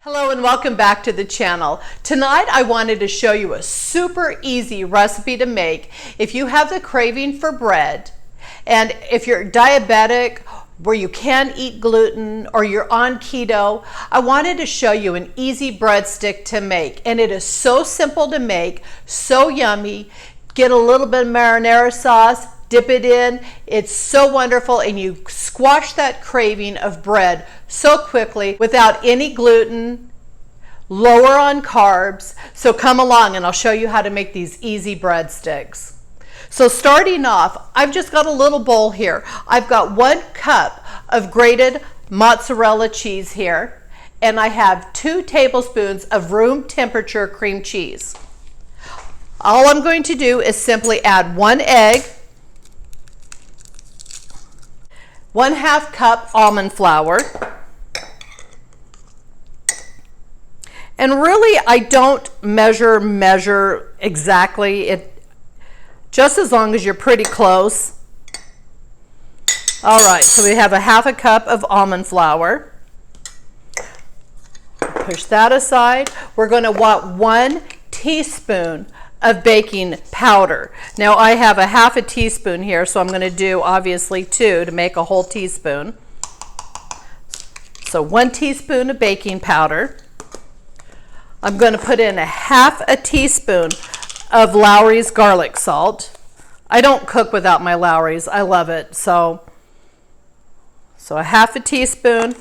Hello and welcome back to the channel. Tonight I wanted to show you a super easy recipe to make if you have the craving for bread, and if you're diabetic where you can't eat gluten or you're on keto. I wanted to show you an easy breadstick to make, and it is so simple to make, so yummy. Get a little bit of marinara sauce, dip it in. It's so wonderful, and you squash that craving of bread so quickly without any gluten, lower on carbs. So come along and I'll show you how to make these easy breadsticks. So starting off, I've just got a little bowl here. I've got 1 cup of grated mozzarella cheese here, and I have 2 tablespoons of room temperature cream cheese. All I'm going to do is simply add 1 egg, 1/2 cup almond flour, and really I don't measure exactly, it just as long as you're pretty close. All right, so we have 1/2 cup of almond flour. Push that aside. We're going to want 1 teaspoon of baking powder. Now I have 1/2 teaspoon here, so I'm going to do obviously 2 to make a whole teaspoon. So 1 teaspoon of baking powder. I'm going to put in 1/2 teaspoon of Lawry's garlic salt. I don't cook without my Lawry's. I love it. So 1/2 teaspoon.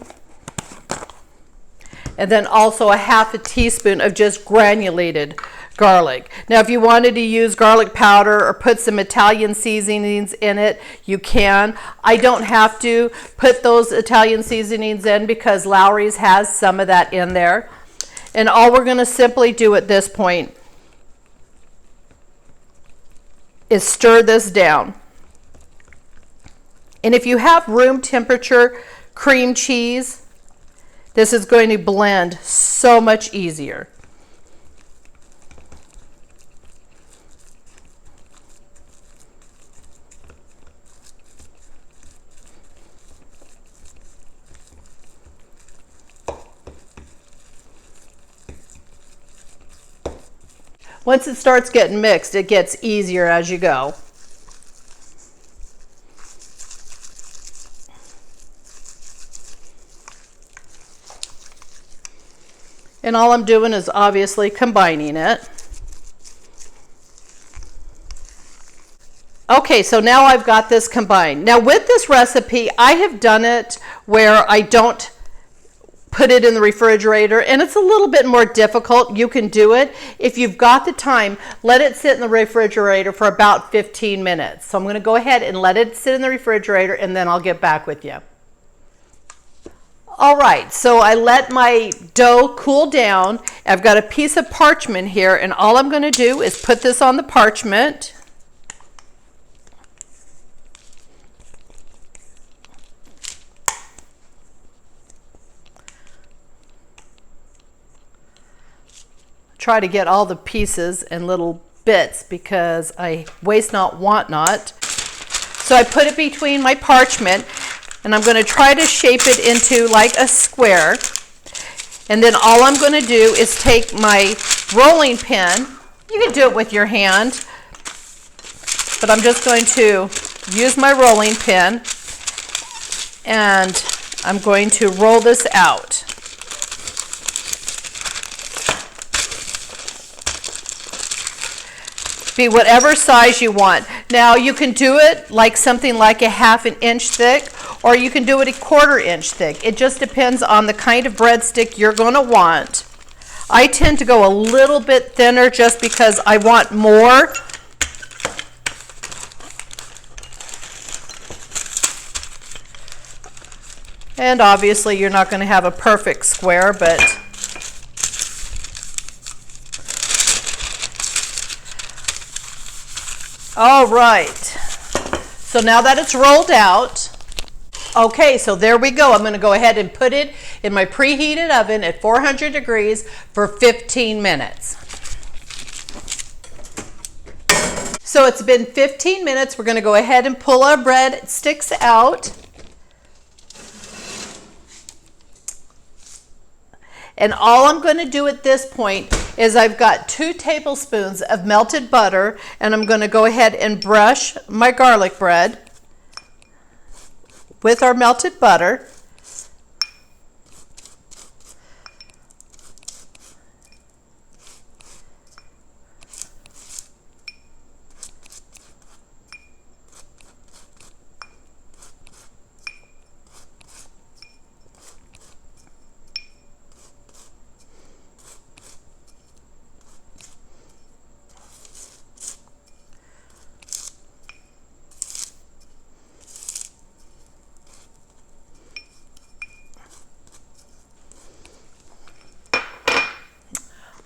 And then also 1/2 teaspoon of just granulated garlic. Now if you wanted to use garlic powder or put some Italian seasonings in it, you can. I don't have to put those Italian seasonings in because Lawry's has some of that in there. And all we're going to simply do at this point is stir this down. And if you have room temperature cream cheese, this is going to blend so much easier. Once it starts getting mixed, it gets easier as you go. And all I'm doing is obviously combining it. Okay, so now I've got this combined. Now with this recipe, I have done it where I don't put it in the refrigerator, and it's a little bit more difficult. You can do it. If you've got the time, let it sit in the refrigerator for about 15 minutes. So I'm going to go ahead and let it sit in the refrigerator, and then I'll get back with you. All right, so I let my dough cool down. I've got a piece of parchment here, and all I'm going to do is put this on the parchment. Try to get all the pieces and little bits because I waste not, want not. So I put it between my parchment, and I'm going to try to shape it into like a square. And then all I'm going to do is take my rolling pin. You can do it with your hand, but I'm just going to use my rolling pin, and I'm going to roll this out. Be whatever size you want. Now you can do it like something like 1/2 inch thick, or you can do it 1/4 inch thick. It just depends on the kind of breadstick you're going to want. I tend to go a little bit thinner just because I want more. And obviously you're not going to have a perfect square, but all right, so now that it's rolled out, okay, so there we go. I'm going to go ahead and put it in my preheated oven at 400 degrees for 15 minutes. So it's been 15 minutes. We're going to go ahead and pull our breadsticks out. And all I'm going to do at this point is I've got 2 tablespoons of melted butter, and I'm going to go ahead and brush my garlic bread with our melted butter.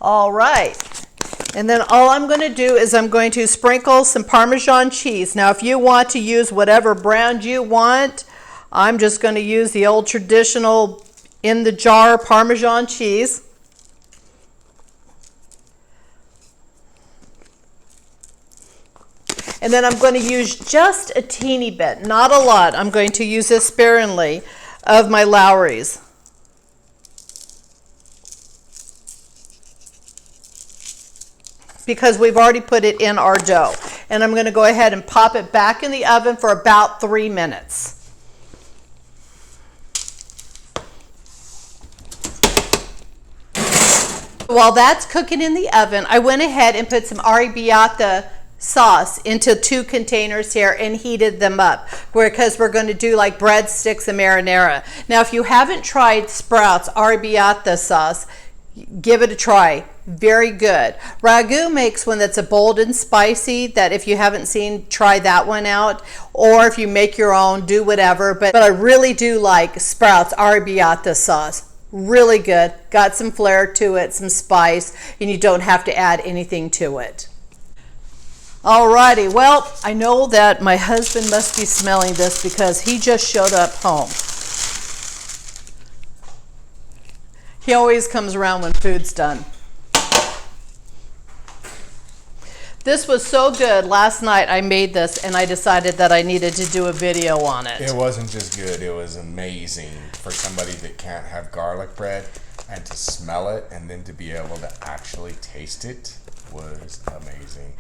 All right, and then all I'm going to do is I'm going to sprinkle some Parmesan cheese. Now, if you want to use whatever brand you want, I'm just going to use the old traditional in the jar Parmesan cheese. And then I'm going to use just a teeny bit, not a lot. I'm going to use this sparingly of my Lawry's. Because we've already put it in our dough. And I'm going to go ahead and pop it back in the oven for about 3 minutes. While that's cooking in the oven, I went ahead and put some arrabbiata sauce into 2 containers here and heated them up because we're going to do like breadsticks and marinara. Now, if you haven't tried Sprouts arrabbiata sauce, give it a try. Very good. Ragu makes one that's a bold and spicy that if you haven't seen, try that one out. Or if you make your own, do whatever. But I really do like Sprouts arrabbiata sauce. Really good. Got some flair to it, some spice, and you don't have to add anything to it. Alrighty, well, I know that my husband must be smelling this because he just showed up home. He always comes around when food's done. This was so good. Last night I made this and I decided that I needed to do a video on it. It wasn't just good, it was amazing for somebody that can't have garlic bread, and to smell it and then to be able to actually taste it was amazing.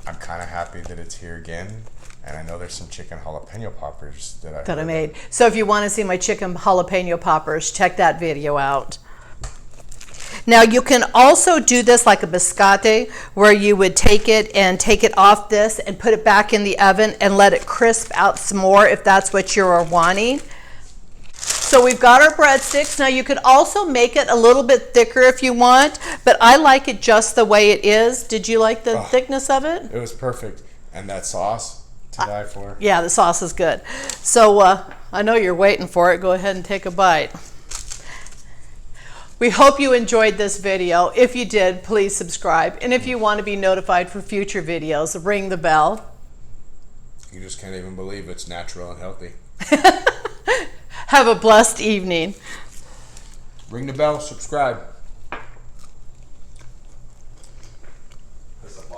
I'm kind of happy that it's here again. And I know there's some chicken jalapeno poppers that I made. So if you want to see my chicken jalapeno poppers, check that video out. Now you can also do this like a biscotti, where you would take it and take it off this and put it back in the oven and let it crisp out some more if that's what you're wanting. So we've got our breadsticks. Now you could also make it a little bit thicker if you want, but I like it just the way it is. Did you like the thickness of it? It was perfect. And that sauce, to die for. Yeah, the sauce is good. So I know you're waiting for it. Go ahead and take a bite. We hope you enjoyed this video. If you did, please subscribe. And if you want to be notified for future videos, ring the bell. You just can't even believe it's natural and healthy. Have a blessed evening. Ring the bell, subscribe.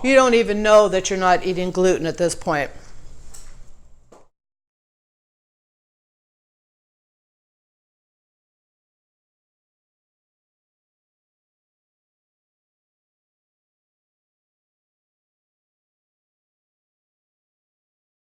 You don't even know that you're not eating gluten at this point.